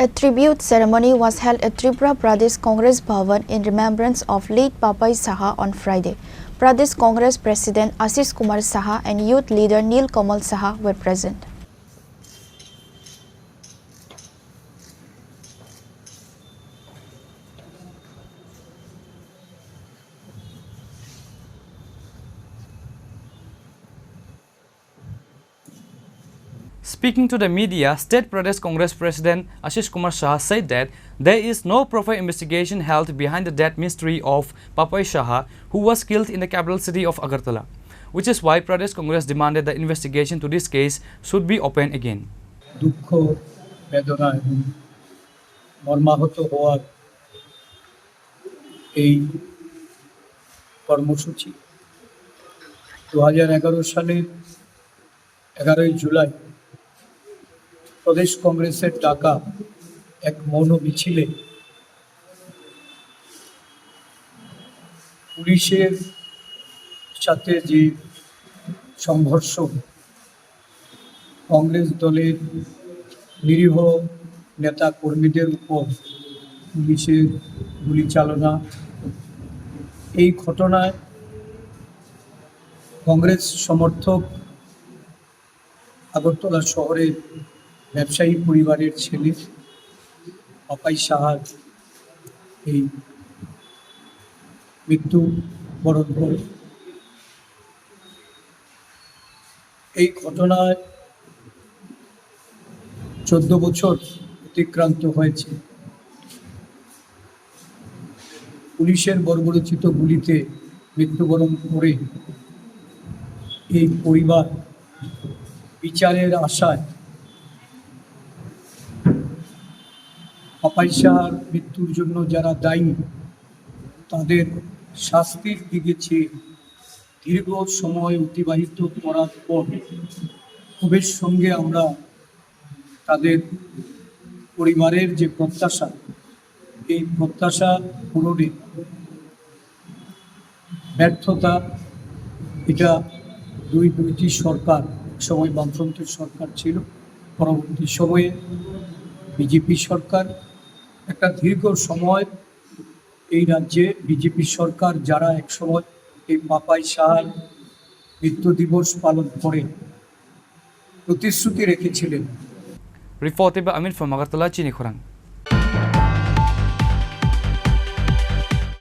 A tribute ceremony was held at Tripura Pradesh Congress Bhavan in remembrance of late Papai Saha on Friday. Pradesh Congress President Ashish Kumar Saha and youth leader Neel Kamal Saha were present. Speaking to the media, State Pradesh Congress President Ashish Kumar Saha said that there is no proper investigation held behind the death mystery of Papai Saha, who was killed in the capital city of Agartala, which is why Pradesh Congress demanded the investigation to this case should be opened again. দুঃখ বেদনা এবং মর্মাহত হওয়ার এই কর্মসূচি 2011 সালের 11ই জুলাই প্রদেশ কংগ্রেসের ডাকা এক মৌন মিছিলে পুলিশের সাথে যে সংঘর্ষ, কংগ্রেস দলের নিরীহ নেতা কর্মীদের উপর পুলিশের গুলি চালনা, এই ঘটনায় কংগ্রেস সমর্থক আগরতলা শহরের ব্যবসায়ী পরিবারের ছেলে পাপাই সাহার এই মৃত্যু বরণ করে। এই ঘটনায় 14 বছর অতিক্রান্ত হয়েছে। পুলিশের বর্বরোচিত গুলিতে মৃত্যুবরণ করে এই পরিবার বিচারের আশায় পাপাই সাহার মৃত্যুর জন্য যারা দায়ী তাদের শাস্তির দিকে চেয়ে দীর্ঘ সময় অতিবাহিত করার পর ক্ষোভের সঙ্গে আমরা তাদের পরিবারের যে প্রত্যাশা, এই প্রত্যাশা পূরণে ব্যর্থতা, এটা দুইটি সরকার, সময় বামফ্রন্টের সরকার ছিল, পরবর্তী সময়ে বিজেপি সরকার, একটা দীর্ঘ সময় এই রাজ্যে বিজেপি সরকার যারা একসময় এই পাপাই সাহার মৃত্যু দিবস পালন করে প্রতিশ্রুতি রেখেছিলেন। Reported by Amin from Agartala, Chini Khurang.